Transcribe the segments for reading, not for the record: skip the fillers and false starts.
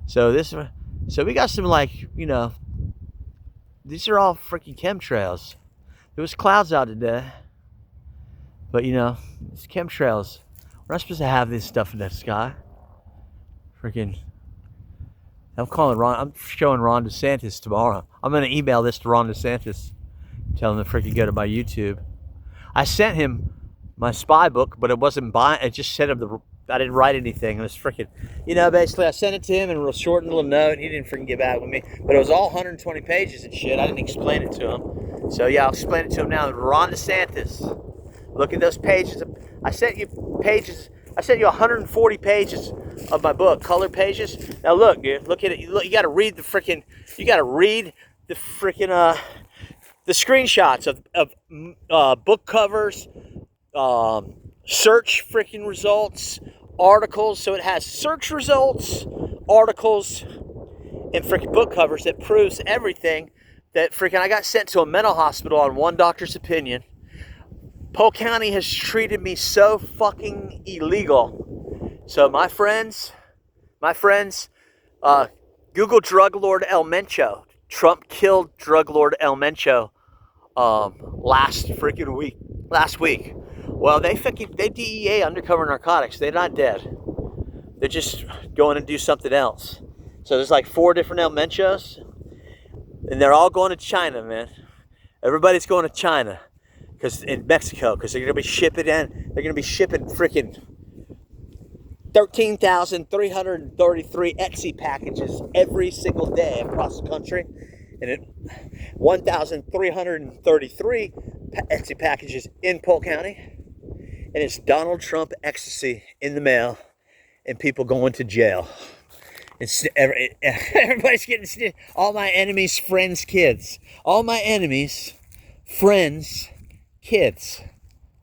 So we got some, like, these are all freaking chemtrails. There was clouds out today, but it's chemtrails. We're not supposed to have this stuff in the sky. Freaking, I'm showing Ron DeSantis tomorrow. I'm gonna email this to Ron DeSantis, tell him to freaking go to my YouTube. I sent him my spy book, but it wasn't buying. It just sent him I didn't write anything. It was freaking, basically I sent it to him in a real short little note. He didn't freaking get back with me, but it was all 120 pages and shit. I didn't explain it to him. So yeah, I'll explain it to him now. Ron DeSantis, look at those pages. I sent you 140 pages of my book, color pages. Now look, dude, look at it. You got to read the freaking the screenshots of book covers, search freaking results, articles. So it has search results, articles, and freaking book covers that proves everything that freaking I got sent to a mental hospital on one doctor's opinion. Polk County has treated me so fucking illegal. So my friends, Google drug lord El Mencho. Trump killed drug lord El Mencho last week. Well, they DEA undercover narcotics. They're not dead. They're just going to do something else. So there's like 4 different El Menchos, and they're all going to China, man. Everybody's going to China, in Mexico, because they're going to be shipping freaking 13,333 Etsy packages every single day across the country, and 1,333 Etsy packages in Polk County. And it's Donald Trump ecstasy in the mail, and people going to jail. Everybody's getting all my enemies' friends' kids. All my enemies' friends' kids.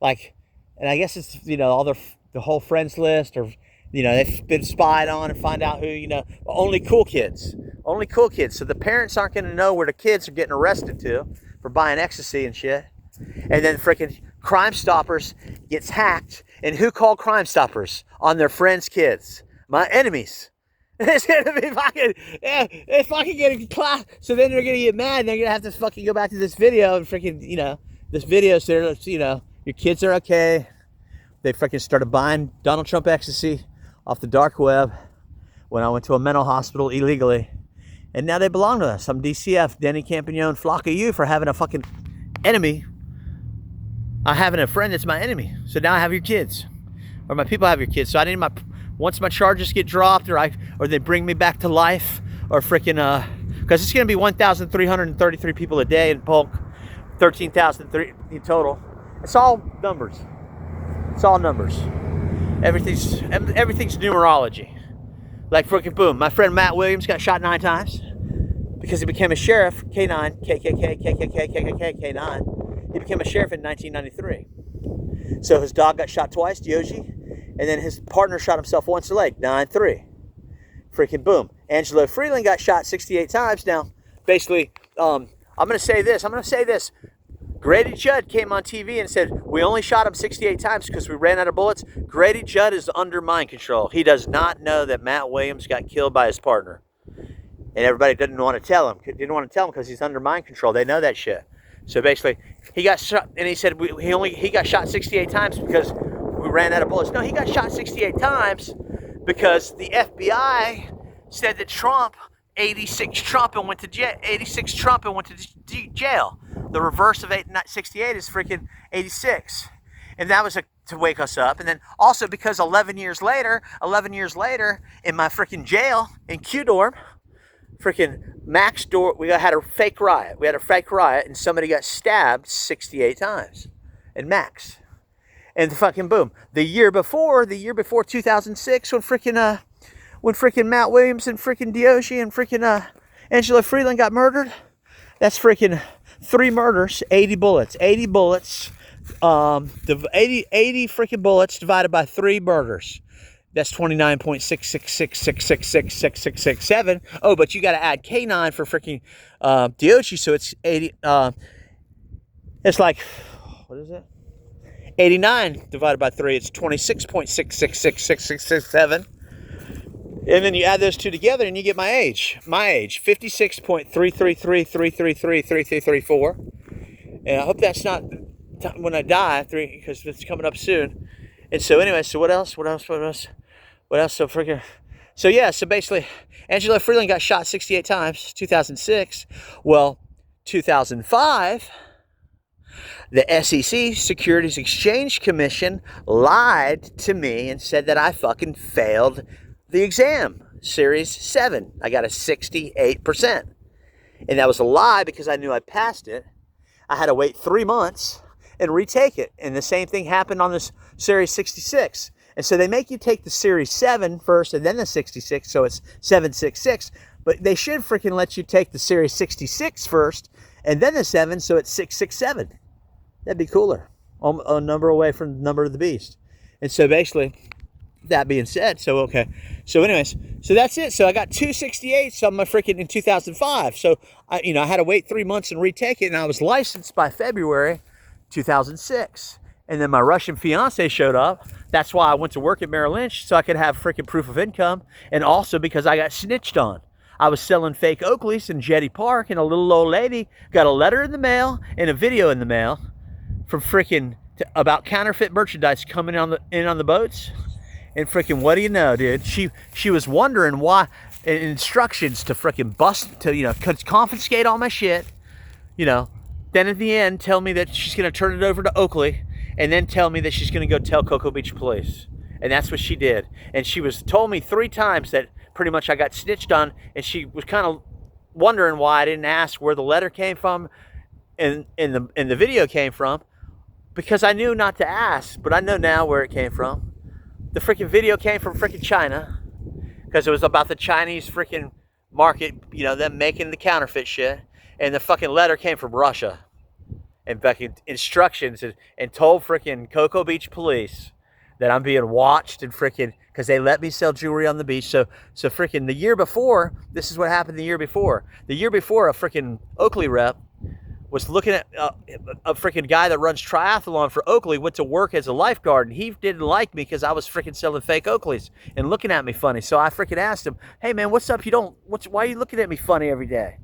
Like, and I guess it's all the whole friends list, or they've been spied on and find out who only cool kids. Only cool kids. So the parents aren't going to know where the kids are getting arrested to for buying ecstasy and shit. And then freaking Crime Stoppers gets hacked, and who called Crime Stoppers on their friends' kids? My enemies. It's gonna be fucking, it's fucking getting class. So then they're gonna get mad, and they're gonna have to fucking go back to this video and freaking, this video says, your kids are okay. They freaking started buying Donald Trump ecstasy off the dark web when I went to a mental hospital illegally, and now they belong to us. I'm DCF, Denny Campagnon, flock of you for having a fucking enemy. I'm having a friend that's my enemy. So now I have your kids, or my people have your kids. So I need once my charges get dropped, or they bring me back to life, or freaking because it's gonna be 1,333 people a day in Polk, 13,003 in total. It's all numbers. It's all numbers. Everything's numerology. Like freaking boom. My friend Matt Williams got shot 9 times because he became a sheriff. K9, K9. He became a sheriff in 1993. So his dog got shot twice, Diogi, and then his partner shot himself once in the leg, 9-3. Freaking boom. Angelo Freeland got shot 68 times. Now, basically, I'm going to say this. Grady Judd came on TV and said, we only shot him 68 times because we ran out of bullets. Grady Judd is under mind control. He does not know that Matt Williams got killed by his partner. And everybody didn't want to tell him because he's under mind control. They know that shit. So basically, he got shot, and he said he got shot 68 times because we ran out of bullets. No, he got shot 68 times because the FBI said that Trump 86 Trump and went to jail. The reverse of 68 is freaking 86, and that was to wake us up. And then also because 11 years later, in my freaking jail in Q-Dorm, freaking Max Door, we had a fake riot. And somebody got stabbed 68 times in Max. And fucking boom. The year before 2006, when freaking Matt Williams and freaking Diogi and freaking Angela Freeland got murdered, that's freaking 3 murders, 80 bullets. 80 bullets, 80 freaking bullets divided by 3 murders. That's 29.666666667. Oh, but you got to add K9 for freaking Diogi, so it's 80. It's like, what is it? 89 divided by 3. It's 26.6666667. And then you add those two together and you get my age. My age, 56.333333334. And I hope that's not when I die, because it's coming up soon. And so anyway, so what else? So freaking... So yeah, so basically, Angelo Freeland got shot 68 times, 2006. Well, 2005, the SEC, Securities Exchange Commission, lied to me and said that I fucking failed the exam, Series 7. I got a 68%. And that was a lie because I knew I passed it. I had to wait 3 months and retake it. And the same thing happened on this Series 66. And so they make you take the Series 7 first and then the 66, so it's 766. But they should freaking let you take the Series 66 first and then the 7, so it's 667. That'd be cooler. A number away from the number of the beast. And so basically, that being said, so okay. So anyways, so that's it. So I got 268s on my freaking in 2005. So I had to wait 3 months and retake it, and I was licensed by February 2006. And then my Russian fiance showed up. That's why I went to work at Merrill Lynch, so I could have freaking proof of income. And also because I got snitched on. I was selling fake Oakleys in Jetty Park, and a little old lady got a letter in the mail and a video in the mail from freaking about counterfeit merchandise coming in on the boats. And freaking, what do you know, dude? She was wondering why, instructions to freaking bust, to confiscate all my shit. Then at the end, tell me that she's gonna turn it over to Oakley. And then tell me that she's going to go tell Cocoa Beach Police. And that's what she did. And she told me 3 times that pretty much I got snitched on. And she was kind of wondering why I didn't ask where the letter came from and the video came from. Because I knew not to ask, but I know now where it came from. The freaking video came from freaking China. Because it was about the Chinese freaking market, them making the counterfeit shit. And the fucking letter came from Russia. And fucking instructions and told freaking Cocoa Beach Police that I'm being watched and freaking, because they let me sell jewelry on the beach. So freaking the year before, this is what happened the year before. The year before, a freaking Oakley rep was looking at a freaking guy that runs triathlon for Oakley, went to work as a lifeguard, and he didn't like me because I was freaking selling fake Oakleys and looking at me funny. So I freaking asked him, hey man, what's up? Why are you looking at me funny every day?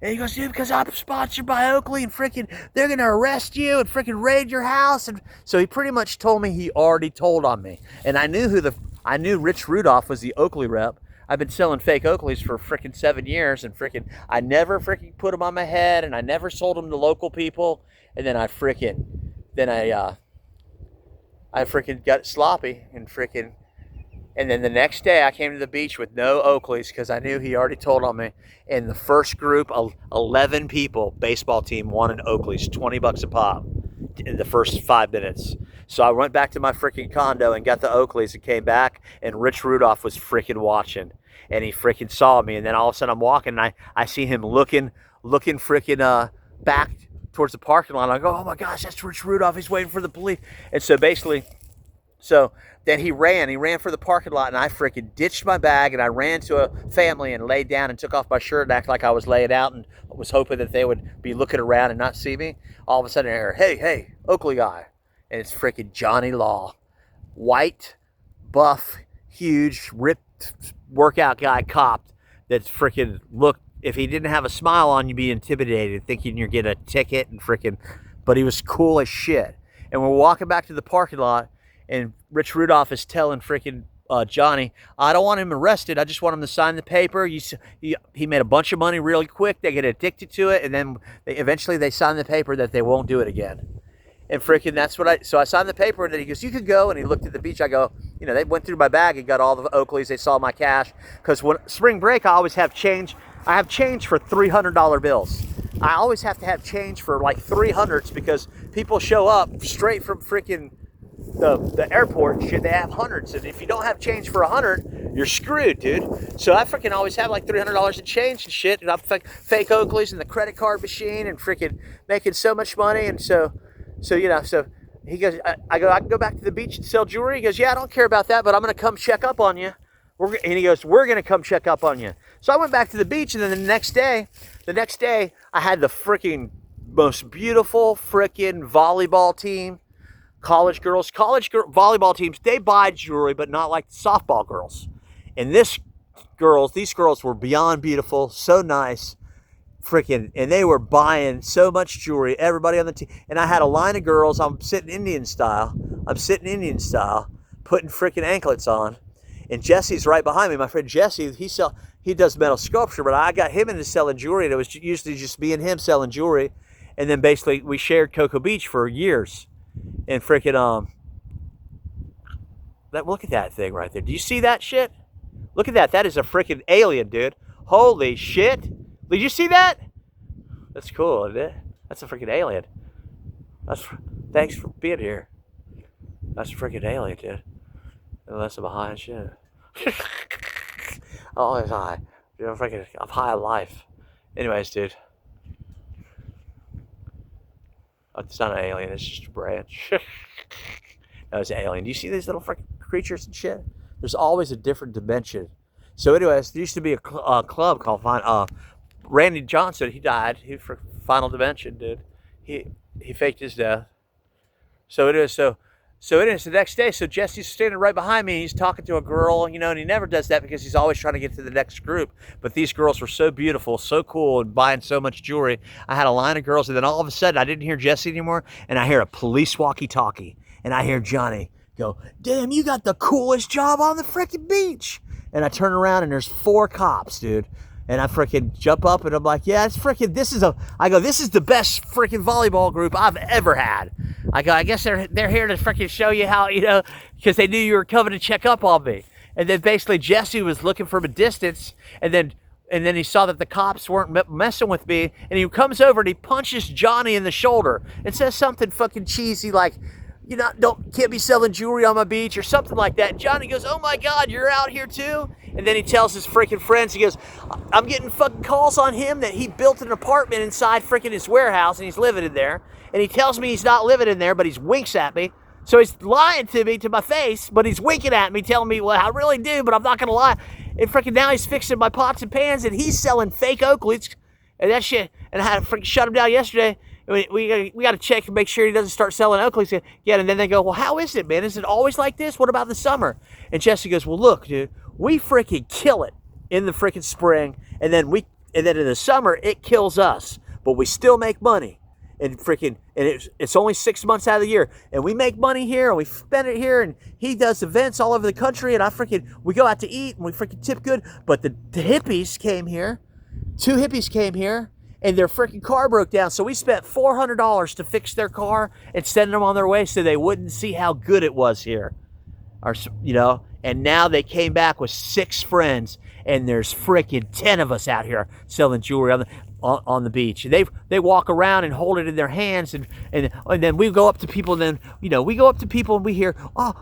And he goes, dude, because I'm sponsored by Oakley and freaking they're going to arrest you and freaking raid your house. And so he pretty much told me he already told on me. And I knew Rich Rudolph was the Oakley rep. I've been selling fake Oakleys for freaking 7 years, and freaking I never freaking put them on my head, and I never sold them to local people. And then I freaking got sloppy and freaking. And then the next day I came to the beach with no Oakleys because I knew he already told on me. And the first group of 11 people, baseball team, wanted Oakleys, $20 a pop in the first 5 minutes. So I went back to my freaking condo and got the Oakleys and came back, and Rich Rudolph was freaking watching. And he freaking saw me, and then all of a sudden I'm walking and I see him looking freaking back towards the parking lot. I go, oh my gosh, that's Rich Rudolph. He's waiting for the police. And so basically, then he ran for the parking lot, and I freaking ditched my bag, and I ran to a family and laid down and took off my shirt and acted like I was laying out and was hoping that they would be looking around and not see me. All of a sudden I hear, hey, Oakley guy. And it's freaking Johnny Law. White, buff, huge, ripped workout guy cop that's freaking if he didn't have a smile on, you'd be intimidated, thinking you're getting a ticket and freaking, but he was cool as shit. And we're walking back to the parking lot, and Rich Rudolph is telling freaking Johnny, I don't want him arrested. I just want him to sign the paper. He made a bunch of money really quick. They get addicted to it, and then eventually they sign the paper that they won't do it again. And freaking that's what so I signed the paper, and then he goes, you could go. And he looked at the beach. I go, they went through my bag and got all the Oakleys. They saw my cash. Because when spring break, I always have change. I have change for $300 bills. I always have to have change for like 300s because people show up straight from freaking the airport and shit. They have hundreds, and if you don't have change for 100, you're screwed, dude. So I freaking always have like $300 in change and shit, and I'm fake Oakleys in the credit card machine and freaking making so much money. And so he goes, I can go back to the beach and sell jewelry. He goes, yeah, I don't care about that, but I'm gonna come check up on you. And he goes, we're gonna come check up on you. So I went back to the beach, and then the next day I had the freaking most beautiful freaking volleyball team. College volleyball teams, they buy jewelry, but not like the softball girls. And this girls. These girls were beyond beautiful, so nice, freaking, and they were buying so much jewelry. Everybody on the team, and I had a line of girls. I'm sitting Indian style, putting freaking anklets on, and Jesse's right behind me. My friend Jesse, he does metal sculpture, but I got him into selling jewelry, and it was usually just me and him selling jewelry, and then basically we shared Cocoa Beach for years, and freaking look at that thing right there. Do you see that shit? Look at that. That is a freaking alien, dude. Holy shit. Did you see that? That's cool, isn't it? That's a freaking alien. Thanks for being here. That's a freaking alien, dude. Oh, that's a behind shit. Always high. You know, freaking, I'm high on life. Anyways, dude. It's not an alien, it's just a branch. No, it's an alien. Do you see these little freaking creatures and shit? There's always a different dimension. So anyways, there used to be a club called Randy Johnson. He died. He for Final Dimension, dude. He faked his death. So it is the next day. So Jesse's standing right behind me. And he's talking to a girl, you know, and he never does that because he's always trying to get to the next group. But these girls were so beautiful, so cool, and buying so much jewelry. I had a line of girls, and then all of a sudden, I didn't hear Jesse anymore, and I hear a police walkie-talkie, and I hear Johnny go, "Damn, you got the coolest job on the freaking beach." And I turn around, and there's 4 cops, dude. And I freaking jump up, and I'm like, yeah, it's freaking, this is the best freaking volleyball group I've ever had. I go, I guess they're here to freaking show you how, you know, because they knew you were coming to check up on me. And then basically Jesse was looking from a distance, and then he saw that the cops weren't messing with me, and he comes over and he punches Johnny in the shoulder and says something fucking cheesy like, you know, can't be selling jewelry on my beach or something like that. And Johnny goes, "Oh my God, you're out here too?" And then he tells his freaking friends, he goes, "I'm getting fucking calls on him that he built an apartment inside freaking his warehouse and he's living in there. And he tells me he's not living in there, but he winks at me. So he's lying to me, to my face, but he's winking at me, telling me, well, I really do, but I'm not going to lie. And freaking now he's fixing my pots and pans and he's selling fake Oakleys and that shit. And I had to freaking shut him down yesterday. We got to check and make sure he doesn't start selling Oakleys again." And then they go, "Well, how is it, man? Is it always like this? What about the summer?" And Jesse goes, "Well, look, dude, we freaking kill it in the freaking spring, and then in the summer it kills us, but we still make money. And it's only 6 months out of the year, and we make money here and we spend it here, and he does events all over the country, and we go out to eat and we freaking tip good. But the hippies came here, 2 hippies came here, and their freaking car broke down, so we spent $400 to fix their car and send them on their way so they wouldn't see how good it was here, or you know." And now they came back with 6 friends, and there's freaking 10 of us out here selling jewelry on the beach. And they walk around and hold it in their hands, and then we go up to people, and then, you know, we go up to people and we hear, "Oh,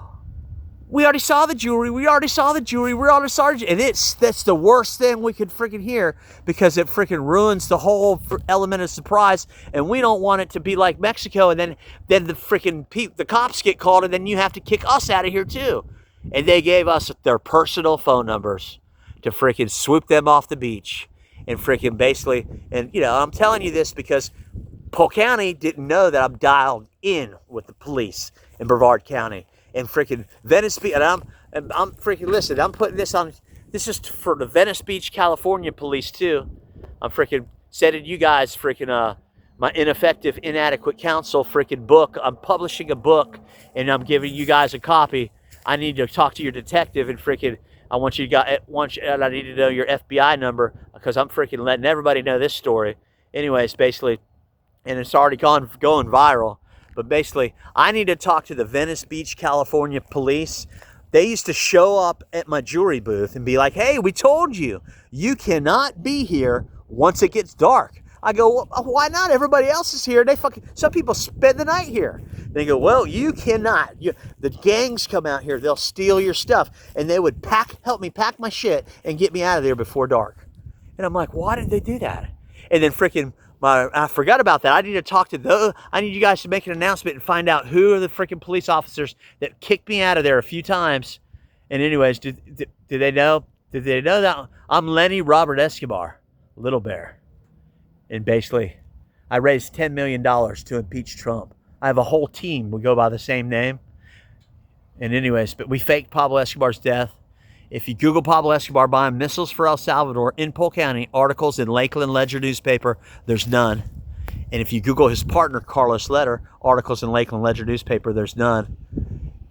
we already saw the jewelry, we already saw the jewelry, we're already saw it." And that's the worst thing we could freaking hear, because it freaking ruins the whole element of surprise, and we don't want it to be like Mexico, and then the freaking the cops get called, and then you have to kick us out of here too. And they gave us their personal phone numbers to freaking swoop them off the beach. And freaking basically, and you know, I'm telling you this because Polk County didn't know that I'm dialed in with the police in Brevard County. And freaking Venice Beach, and I'm freaking, listen, I'm putting this on, this is for the Venice Beach, California police too. I'm freaking sending you guys freaking, my ineffective, inadequate counsel freaking book. I'm publishing a book, and I'm giving you guys a copy. I need to talk to your detective, and freaking, I need to know your FBI number, because I'm freaking letting everybody know this story. Anyways, basically, and it's already going viral, but basically, I need to talk to the Venice Beach, California police. They used to show up at my jewelry booth and be like, "Hey, we told you, you cannot be here once it gets dark." I go, "Well, why not? Everybody else is here. Some people spend the night here." They go, "Well, you cannot. The gangs come out here. They'll steal your stuff." And they would help me pack my shit and get me out of there before dark. And I'm like, why did they do that? And then freaking, I forgot about that. I need you guys to make an announcement and find out who are the freaking police officers that kicked me out of there a few times. And anyways, do they know? Did they know that I'm Lenny Robert Escobar, Little Bear? And basically, I raised $10 million to impeach Trump. I have a whole team. We go by the same name. And anyways, but we faked Pablo Escobar's death. If you Google Pablo Escobar buying missiles for El Salvador in Polk County, articles in Lakeland Ledger newspaper, there's none. And if you Google his partner, Carlos Letter, articles in Lakeland Ledger newspaper, there's none.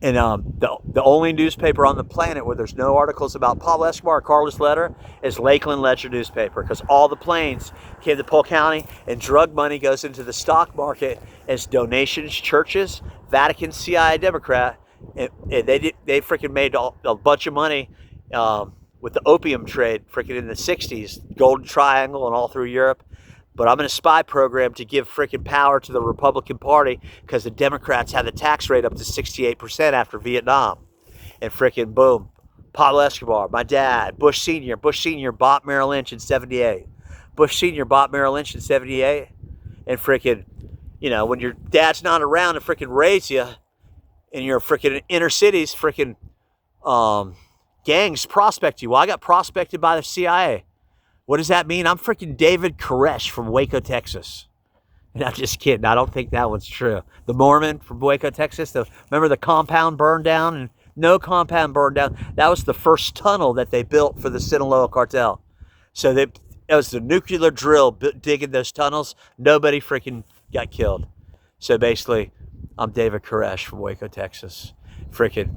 And the only newspaper on the planet where there's no articles about Pablo Escobar or Carlos Letter is Lakeland Ledger newspaper, because all the planes came to Polk County and drug money goes into the stock market as donations, churches, Vatican, CIA, Democrat. And they freaking made a bunch of money with the opium trade freaking in the 60s, Golden Triangle and all through Europe. But I'm in a spy program to give freaking power to the Republican Party because the Democrats had the tax rate up to 68% after Vietnam. And freaking boom, Pablo Escobar, my dad, Bush Sr. Bought Merrill Lynch in 78. Bush Sr. bought Merrill Lynch in 78. And freaking, you know, when your dad's not around to freaking raise you and you're freaking inner cities, freaking gangs prospect you. Well, I got prospected by the CIA. What does that mean? I'm freaking David Koresh from Waco, Texas. And I'm just kidding. I don't think that one's true. The Mormon from Waco, Texas. Remember the compound burned down? And no compound burned down. That was the first tunnel that they built for the Sinaloa cartel. So it was the nuclear drill digging those tunnels. Nobody freaking got killed. So basically, I'm David Koresh from Waco, Texas. Freaking,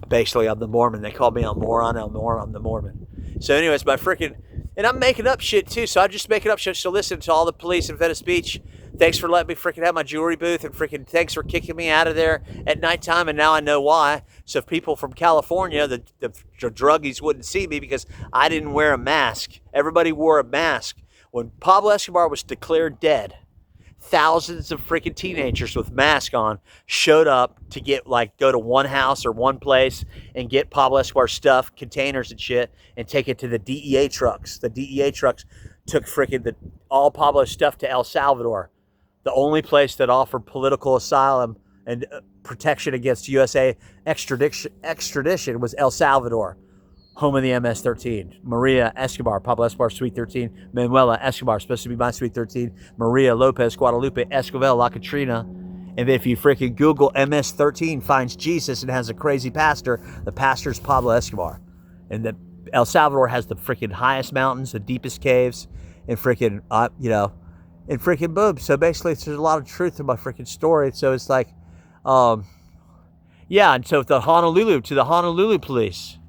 basically, I'm the Mormon. They call me a moron. I'm the Mormon. So anyways, my freaking... And I'm making up shit too, so I'm just making up shit. So listen to all the police in Venice Beach. Thanks for letting me freaking have my jewelry booth, and freaking thanks for kicking me out of there at nighttime, and now I know why. So if people from California, the druggies wouldn't see me because I didn't wear a mask. Everybody wore a mask. When Pablo Escobar was declared dead, thousands of freaking teenagers with masks on showed up to go to one house or one place and get Pablo Escobar stuff, containers and shit, and take it to the DEA trucks. The DEA trucks took freaking all Pablo's stuff to El Salvador, the only place that offered political asylum and protection against USA extradition was El Salvador, home of the MS-13. Maria Escobar, Pablo Escobar, Sweet 13. Manuela Escobar, supposed to be my Sweet 13. Maria Lopez, Guadalupe, Escobar, La Catrina. And if you freaking Google MS-13 finds Jesus and has a crazy pastor, the pastor's Pablo Escobar. And El Salvador has the freaking highest mountains, the deepest caves, and freaking, and freaking boom. So basically, there's a lot of truth to my freaking story. So it's like, yeah, and so to the Honolulu police,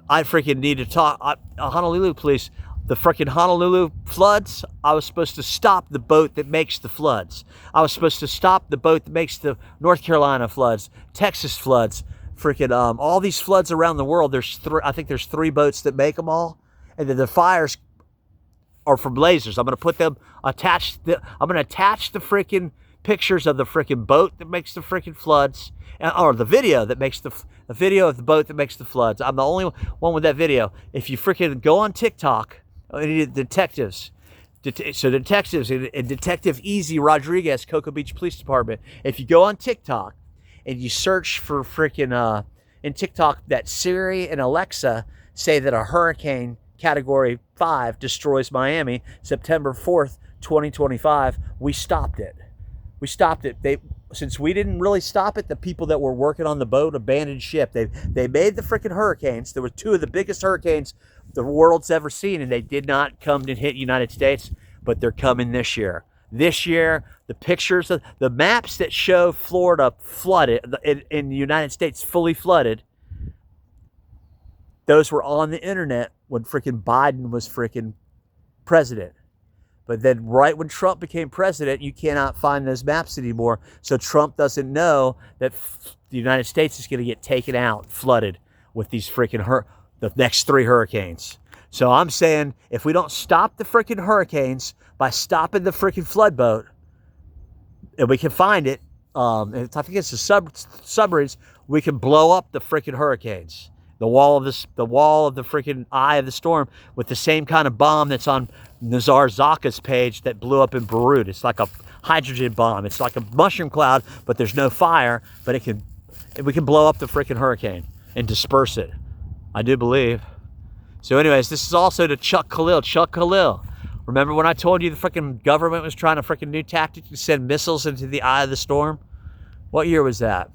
I freaking need to talk. Honolulu police, the freaking Honolulu floods, I was supposed to stop the boat that makes the floods. I was supposed to stop the boat that makes the North Carolina floods, Texas floods, freaking all these floods around the world. I think there's 3 boats that make them all, and then the fires are from lasers. I'm gonna attach the freaking pictures of the freaking boat that makes the freaking floods, or the video that makes the video of the boat that makes the floods. I'm the only one with that video. If you freaking go on TikTok, detectives and Detective Easy Rodriguez, Cocoa Beach Police Department. If you go on TikTok and you search for freaking in TikTok that Siri and Alexa say that a hurricane category 5 destroys Miami September 4th, 2025, we stopped it. Since we didn't really stop it, the people that were working on the boat abandoned ship. They made the freaking hurricanes. There were 2 of the biggest hurricanes the world's ever seen, and they did not come to hit United States, but they're coming this year. This year, the pictures of the maps that show Florida flooded in the United States fully flooded, those were on the internet when freaking Biden was freaking president. But then right when Trump became president, you cannot find those maps anymore. So Trump doesn't know that the United States is going to get taken out, flooded with these freaking the next 3 hurricanes. So I'm saying if we don't stop the freaking hurricanes by stopping the freaking flood boat, and we can find it, and I think it's the submarines, we can blow up the freaking hurricanes. The wall of the freaking eye of the storm with the same kind of bomb that's on Nazar Zaka's page that blew up in Beirut. It's like a hydrogen bomb. It's like a mushroom cloud, but there's no fire. But we can blow up the freaking hurricane and disperse it. I do believe. So anyways, this is also to Chuck Khalil. Chuck Khalil. Remember when I told you the freaking government was trying to freaking new tactic to send missiles into the eye of the storm? What year was that?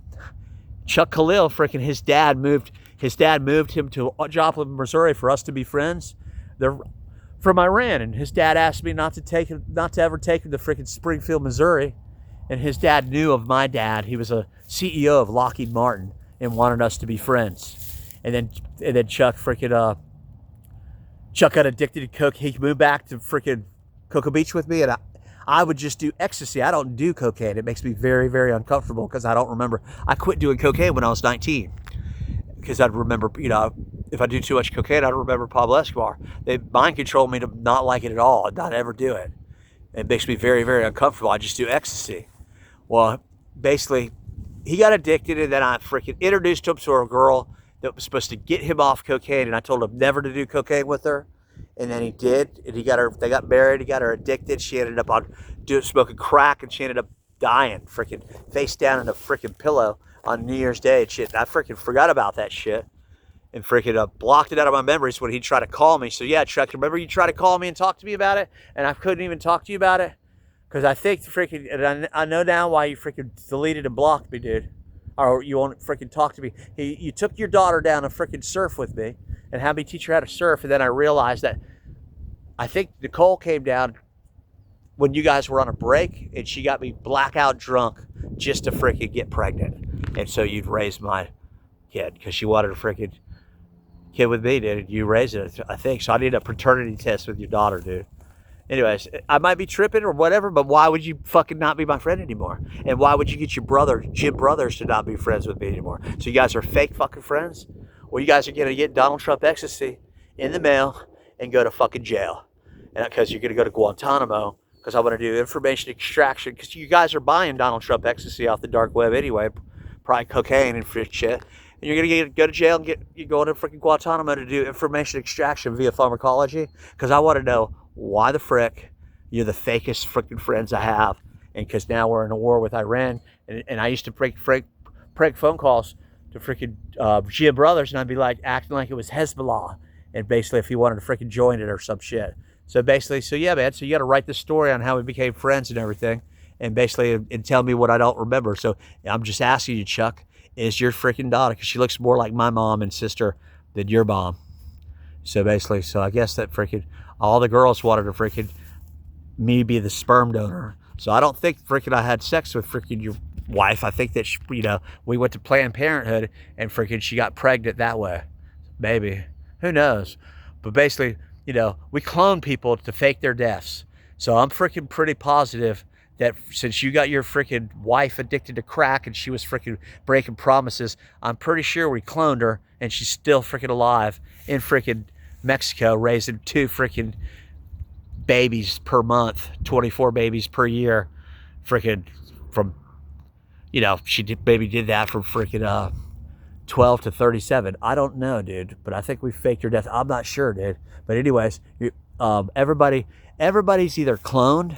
Chuck Khalil, freaking his dad moved. his dad moved him to Joplin, Missouri for us to be friends. They're from Iran, and his dad asked me not to ever take him to freaking Springfield, Missouri. And his dad knew of my dad. He was a CEO of Lockheed Martin and wanted us to be friends. And then Chuck got addicted to coke. He moved back to freaking Cocoa Beach with me, and I would just do ecstasy. I don't do cocaine. It makes me very, very uncomfortable because I don't remember. I quit doing cocaine when I was 19 because I'd remember, if I do too much cocaine, I'd remember Pablo Escobar. They mind control me to not like it at all and not ever do it. It makes me very, very uncomfortable. I just do ecstasy. Well, basically, he got addicted, and then I freaking introduced him to a girl that was supposed to get him off cocaine, and I told him never to do cocaine with her. And then he did, and they got married, he got her addicted. She ended up smoking crack, and she ended up dying, freaking face down in a freaking pillow on New Year's Day and shit. And I freaking forgot about that shit and freaking blocked it out of my memories when he tried to call me. So yeah, Chuck, remember you tried to call me and talk to me about it, and I couldn't even talk to you about it? Because I think freaking, and I know now why you freaking deleted and blocked me, dude. Or you won't freaking talk to me. You took your daughter down to freaking surf with me and had me teach her how to surf. And then I realized that I think Nicole came down when you guys were on a break, and she got me blackout drunk just to freaking get pregnant. And so you'd raise my kid because she wanted a freaking kid with me, dude. You raised it, I think. So I need a paternity test with your daughter, dude. Anyways, I might be tripping or whatever, but why would you fucking not be my friend anymore? And why would you get your brother, Jim Brothers, to not be friends with me anymore? So you guys are fake fucking friends? Well, you guys are going to get Donald Trump ecstasy in the mail and go to fucking jail. And because you're going to go to Guantanamo, because I want to do information extraction, because you guys are buying Donald Trump ecstasy off the dark web anyway, probably cocaine and shit. And you're going to go to jail and you go to freaking Guantanamo to do information extraction via pharmacology, because I want to know why the frick you're the fakest freaking friends I have. And because now we're in a war with Iran, and I used to prank phone calls to freaking Jim Brothers, and I'd be like acting like it was Hezbollah, and basically if he wanted to freaking join it or some shit. So basically, so yeah, man, so you got to write the story on how we became friends and everything, and basically and tell me what I don't remember. So I'm just asking you, Chuck, is your freaking daughter, because she looks more like my mom and sister than your mom. So basically, so I guess that freaking all the girls wanted to freaking me be the sperm donor. So I don't think freaking I had sex with freaking your wife. I think that she, we went to Planned Parenthood and freaking she got pregnant that way. Maybe. Who knows? But basically, we clone people to fake their deaths. So I'm freaking pretty positive that since you got your freaking wife addicted to crack and she was freaking breaking promises, I'm pretty sure we cloned her and she's still freaking alive in freaking Mexico, raising 2 freaking babies per month, 24 babies per year, freaking from, maybe did that from freaking 12 to 37. I don't know, dude, but I think we faked her death. I'm not sure, dude. But anyways, everybody's either cloned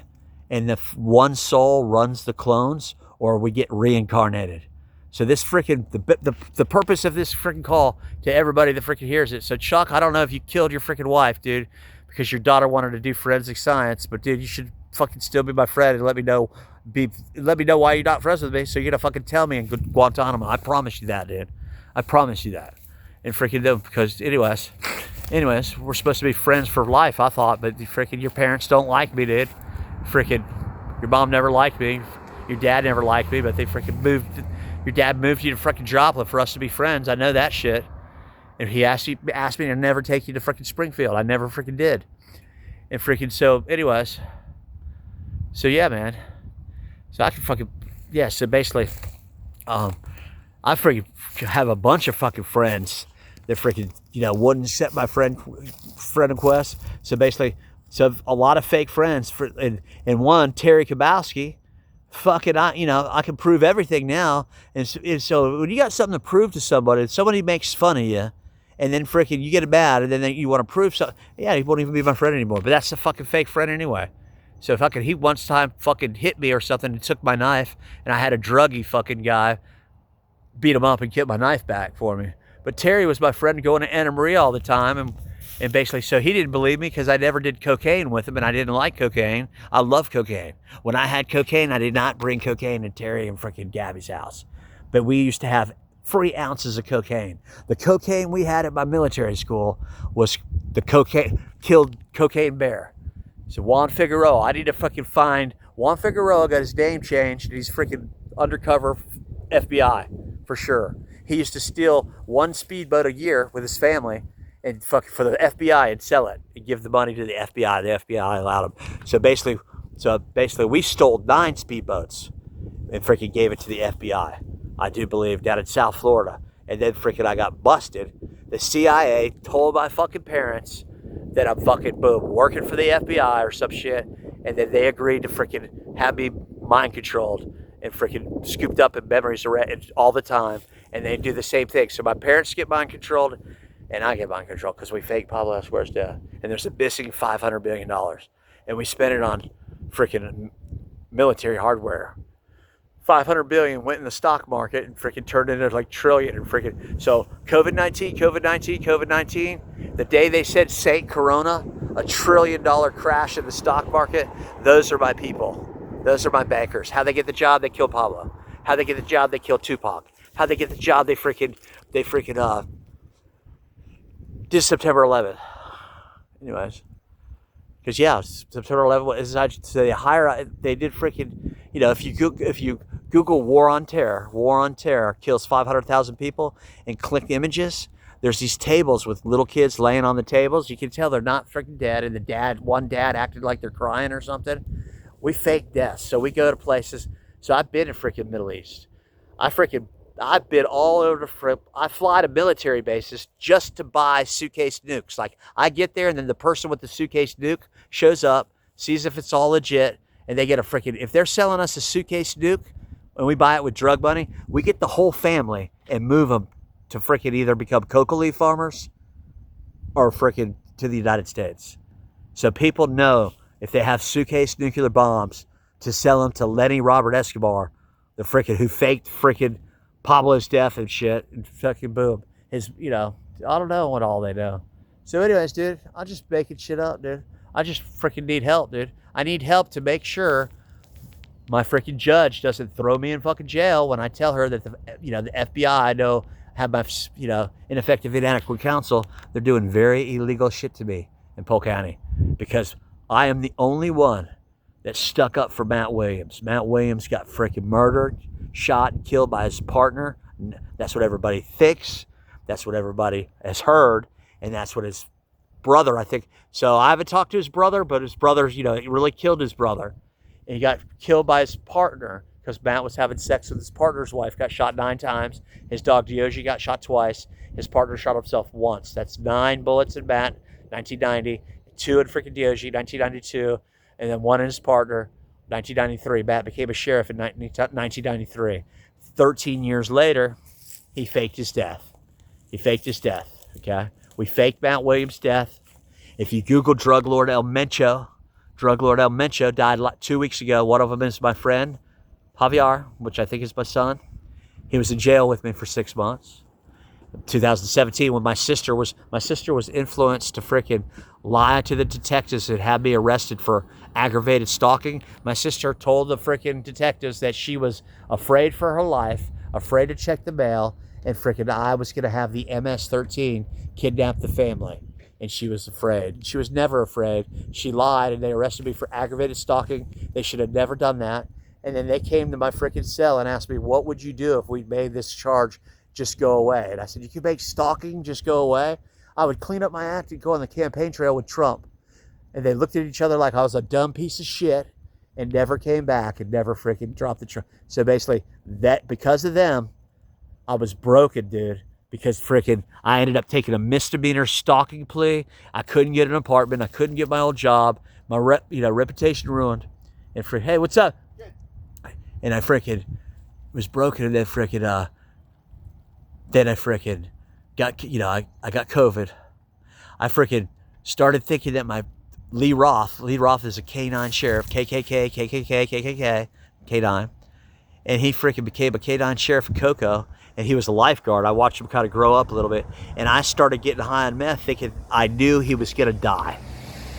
and the one soul runs the clones, or we get reincarnated. So this freaking, the purpose of this freaking call to everybody that freaking hears it. So Chuck, I don't know if you killed your freaking wife, dude, because your daughter wanted to do forensic science, but dude, you should fucking still be my friend and let me know why you're not friends with me. So you're gonna fucking tell me in Guantanamo. I promise you that, dude. I promise you that. And freaking do, because anyways, we're supposed to be friends for life, I thought, but freaking your parents don't like me, dude. Freaking, your mom never liked me. Your dad never liked me, but they freaking your dad moved you to freaking Joplin for us to be friends. I know that shit. And he asked me to never take you to freaking Springfield. I never freaking did. And freaking, so anyways, so yeah, man. So I can freaking, yeah, so basically, I freaking have a bunch of fucking friends that freaking, wouldn't accept my friend request. So basically, so a lot of fake friends, and one, Terry Kabowski, fucking, I can prove everything now. And so when you got something to prove to somebody makes fun of you, and then freaking you get mad, and then you want to prove something, yeah, he won't even be my friend anymore. But that's a fucking fake friend anyway. So fucking, he one time fucking hit me or something and took my knife, and I had a druggy fucking guy beat him up and get my knife back for me. But Terry was my friend going to Anna Maria all the time, and basically, so he didn't believe me because I never did cocaine with him, and I didn't like cocaine. I love cocaine. When I had cocaine, I did not bring cocaine to Terry and freaking Gabby's house. But we used to have free ounces of cocaine. The cocaine we had at my military school was the cocaine, killed cocaine bear. So Juan Figueroa, I need to fucking find Juan Figueroa, got his name changed, and he's freaking undercover FBI for sure. He used to steal one speedboat a year with his family and fucking for the FBI and sell it and give the money to the FBI. The FBI allowed him. So basically we stole 9 speedboats and freaking gave it to the FBI. I do believe down in South Florida. And then freaking I got busted. The CIA told my fucking parents that I'm fucking boom working for the FBI or some shit, and then they agreed to freaking have me mind controlled and freaking scooped up in memories all the time, and they do the same thing. So my parents get mind controlled, and I get mind controlled because we fake Pablo Escobar's death, and there's a missing $500 billion, and we spent it on freaking military hardware. 500 billion went in the stock market and freaking turned into like trillion and freaking. So COVID-19, the day they said Saint Corona, $1 trillion crash in the stock market, those are my people. Those are my bankers. How they get the job, they kill Pablo. How they get the job, they kill Tupac. How they get the job, they freaking did September 11th. Anyways. Because yeah, September 11th is they did freaking, if you Google war on terror kills 500,000 people and click images, there's these tables with little kids laying on the tables. You can tell they're not freaking dead, and one dad acted like they're crying or something. We fake deaths, so we go to places. So I've been in freaking Middle East. I've been all over I fly to military bases just to buy suitcase nukes. Like I get there and then the person with the suitcase nuke shows up, sees if it's all legit, and they get if they're selling us a suitcase nuke and we buy it with drug money, we get the whole family and move them to freaking either become coca leaf farmers or freaking to the United States. So people know if they have suitcase nuclear bombs to sell them to Lenny Robert Escobar, the who faked Pablo's death and shit, and fucking boom. I don't know what all they know. So anyways, dude, I'm just making shit up, dude. I just freaking need help, dude. I need help to make sure my freaking judge doesn't throw me in fucking jail when I tell her that the FBI I know have my, ineffective, inadequate counsel. They're doing very illegal shit to me in Polk County because I am the only one that stuck up for Matt Williams. Matt Williams got freaking murdered, shot and killed by his partner. That's what everybody thinks. That's what everybody has heard. And that's what his brother, I think. So I haven't talked to his brother, but his brother's, he really killed his brother. And he got killed by his partner because Matt was having sex with his partner's wife, got shot 9 times. His dog Diogi got shot twice. His partner shot himself once. That's 9 bullets in Matt, 1990, 2 in freaking Diogi, 1992, and then 1 in his partner, 1993. Matt became a sheriff in 1993. 13 years later, he faked his death. Okay? We faked Matt Williams' death. If you Google Drug Lord El Mencho died 2 weeks ago. One of them is my friend, Javier, which I think is my son. He was in jail with me for 6 months. 2017, when my sister was influenced to freaking lie to the detectives that had me arrested for aggravated stalking. My sister told the freaking detectives that she was afraid for her life, afraid to check the mail, and freaking I was going to have the MS-13 kidnap the family. And she was afraid. She was never afraid. She lied, and they arrested me for aggravated stalking. They should have never done that. And then they came to my freaking cell and asked me, what would you do if we made this charge just go away? And I said, you could make stalking just go away? I would clean up my act and go on the campaign trail with Trump. And they looked at each other like I was a dumb piece of shit and never came back and never freaking dropped the charge. So basically, that because of them, I was broken, dude. Because freaking, I ended up taking a misdemeanor stalking plea. I couldn't get an apartment. I couldn't get my old job. My reputation ruined. And hey, what's up? Good. And I freaking was broken, and then freaking I freaking got, I got COVID. I freaking started thinking that my Lee Roth is a K9 sheriff, KKK, K9. And he freaking became a K9 sheriff in Cocoa, and he was a lifeguard. I watched him kind of grow up a little bit, and I started getting high on meth thinking I knew he was going to die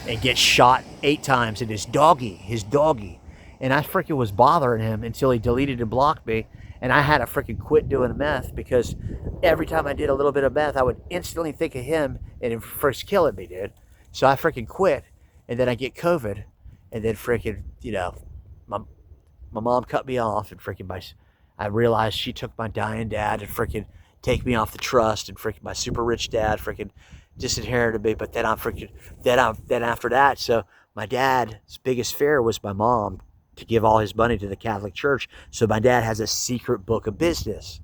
and get shot 8 times, and his doggy. And I freaking was bothering him until he deleted and blocked me. And I had to freaking quit doing meth because every time I did a little bit of meth, I would instantly think of him and him first killing me, dude. So I freaking quit, and then I get COVID, and then freaking, my my mom cut me off, and freaking I realized she took my dying dad and freaking take me off the trust, and freaking my super rich dad freaking disinherited me. But then then after that, so my dad's biggest fear was my mom to give all his money to the Catholic Church. So my dad has a secret book of business.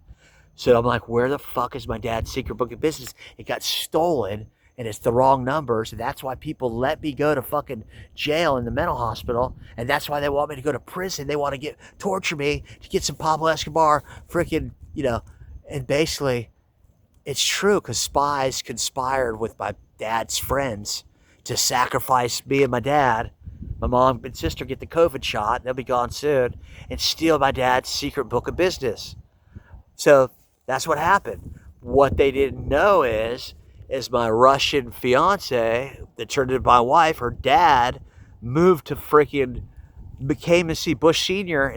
So I'm like, where the fuck is my dad's secret book of business? It got stolen, and it's the wrong numbers, and that's why people let me go to fucking jail in the mental hospital, and that's why they want me to go to prison. They want to torture me to get some Pablo Escobar freaking, and basically it's true, because spies conspired with my dad's friends to sacrifice me and my dad. My mom and sister get the COVID shot, they'll be gone soon, and steal my dad's secret book of business. So that's what happened. What they didn't know is my Russian fiance that turned into my wife, her dad moved to came to see Bush Sr.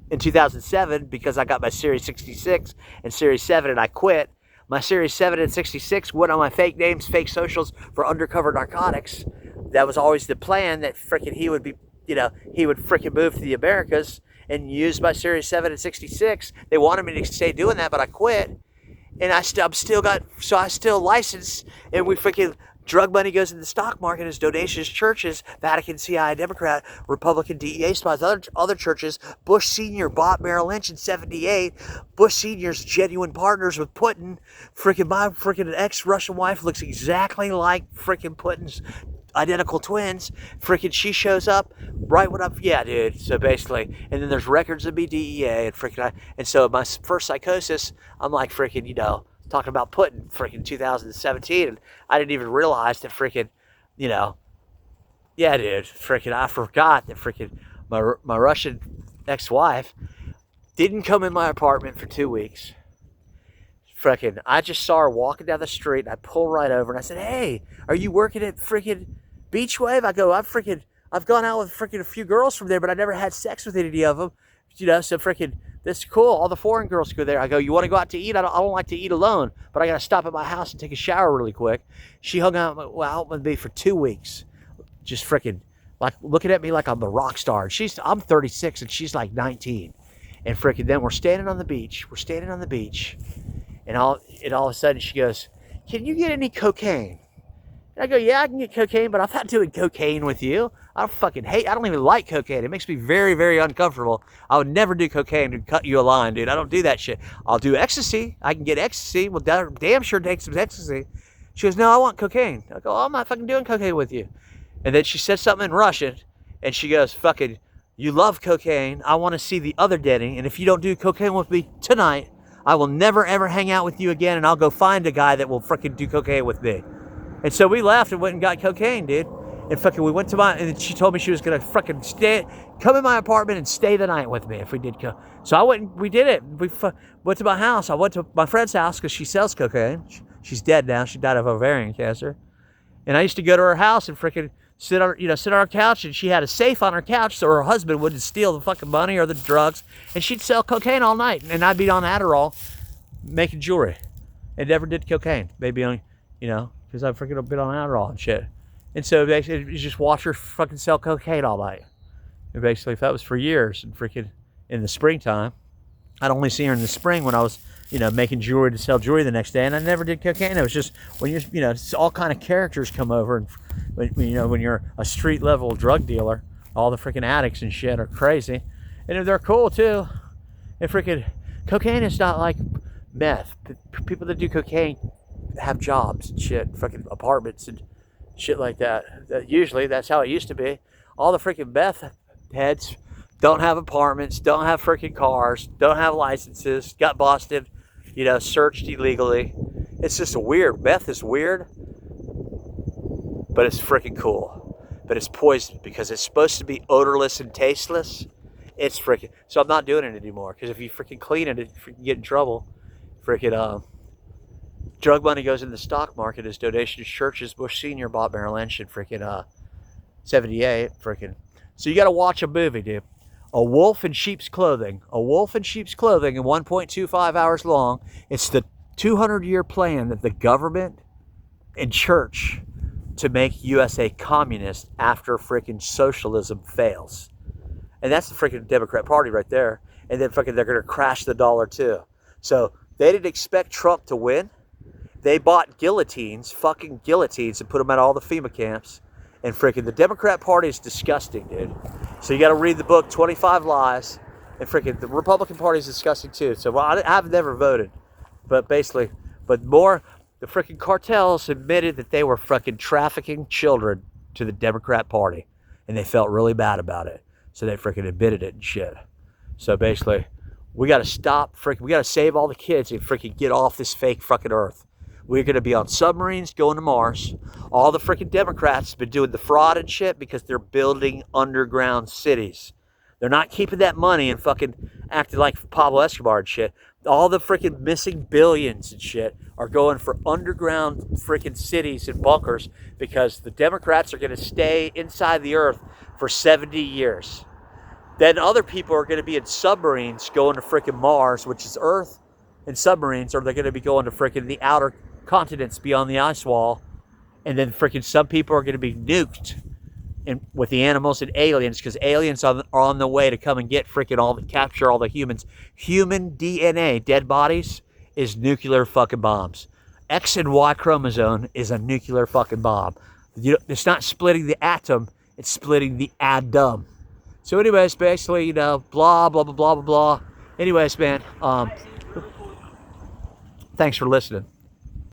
in 2007 because I got my Series 66 and Series 7 and I quit. My Series 7 and 66 went on my fake names, fake socials for undercover narcotics. That was always the plan, that he would move to the Americas and use my Series 7 and 66. They wanted me to stay doing that, but I quit. And I still licensed, and we drug money goes in the stock market as donations, churches, Vatican, CIA, Democrat, Republican, DEA spies, other churches. Bush Sr. bought Merrill Lynch in 78. Bush Sr.'s genuine partners with Putin. My ex-Russian wife looks exactly like Putin's identical twins. She shows up right when dude. So basically, and then there's records of me, DEA, and so my first psychosis, I'm like talking about Putin 2017, and I didn't even realize that dude, I forgot that my Russian ex-wife didn't come in my apartment for 2 weeks. I just saw her walking down the street, and I pull right over, and I said, "Hey, are you working at Beach Wave?" I go, I've gone out with a few girls from there, but I never had sex with any of them. So this is cool. All the foreign girls go there. I go, "You want to go out to eat?" I don't like to eat alone, but I got to stop at my house and take a shower really quick. She hung out with me for 2 weeks. Just looking at me like I'm a rock star. I'm 36 and she's like 19. And then we're standing on the beach. And all of a sudden she goes, "Can you get any cocaine?" And I go, "Yeah, I can get cocaine, but I'm not doing cocaine with you. I don't even like cocaine. It makes me very, very uncomfortable. I would never do cocaine to cut you a line, dude. I don't do that shit. I'll do ecstasy. I can get ecstasy. Well, damn sure take some ecstasy." She goes, "No, I want cocaine." I go, "I'm not fucking doing cocaine with you." And then she says something in Russian, and she goes, "You love cocaine. I want to see the other Denny, and if you don't do cocaine with me tonight, I will never, ever hang out with you again, and I'll go find a guy that will do cocaine with me." And so we left and went and got cocaine, dude. And we went to and she told me she was going to come in my apartment and stay the night with me if we did So I went and we did it. We went to my house. I went to my friend's house because she sells cocaine. She's dead now. She died of ovarian cancer. And I used to go to her house and sit on her couch, and she had a safe on her couch so her husband wouldn't steal the money or the drugs. And she'd sell cocaine all night, and I'd be on Adderall making jewelry. And never did cocaine. Maybe only, because I've been on Adderall and shit. And so basically, you just watch her sell cocaine all night. And basically, if that was for years, and in the springtime, I'd only see her in the spring when I was, making jewelry to sell jewelry the next day. And I never did cocaine. It was just when it's all kind of characters come over, and when you're a street level drug dealer, all the addicts and shit are crazy, and they're cool too. And cocaine is not like meth. People that do cocaine have jobs and shit, apartments and shit like that. Usually that's how it used to be. All the meth heads don't have apartments, don't have cars, don't have licenses, got busted, searched illegally. It's just weird. Meth is weird, but it's cool. But it's poison because it's supposed to be odorless and tasteless. It's so I'm not doing it anymore, because if you clean it, you get in trouble. Drug money goes in the stock market as donations, churches. Bush Sr. bought Merrill Lynch in 78. So you got to watch a movie, dude. A wolf in sheep's clothing. A wolf in sheep's clothing and 1.25 hours long. It's the 200-year plan that the government and church to make USA communist after freaking socialism fails. And that's the freaking Democrat Party right there. And then freaking they're going to crash the dollar too. So they didn't expect Trump to win. They bought guillotines, fucking guillotines, and put them at all the FEMA camps. And freaking the Democrat Party is disgusting, dude. So you got to read the book 25 Lies. And freaking the Republican Party is disgusting too. So well, I've never voted, but basically, the freaking cartels admitted that they were freaking trafficking children to the Democrat Party, and they felt really bad about it. So they freaking admitted it and shit. So basically, we got to stop freaking. We got to save all the kids and freaking get off this fake fucking Earth. We're going to be on submarines going to Mars. All the freaking Democrats have been doing the fraud and shit because they're building underground cities. They're not keeping that money and fucking acting like Pablo Escobar and shit. All the freaking missing billions and shit are going for underground freaking cities and bunkers because the Democrats are going to stay inside the earth for 70 years. Then other people are going to be in submarines going to freaking Mars, which is Earth, and submarines, or they're going to be going to freaking the outer continents beyond the ice wall. And then freaking some people are going to be nuked with the animals and aliens, because aliens are on the way to come and get freaking capture all the humans. Human DNA, dead bodies, is nuclear fucking bombs. X and Y chromosome is a nuclear fucking bomb. It's not splitting the atom, it's splitting the atom. So anyways, basically, blah, blah, blah, blah, blah, blah. Anyways, man, thanks for listening.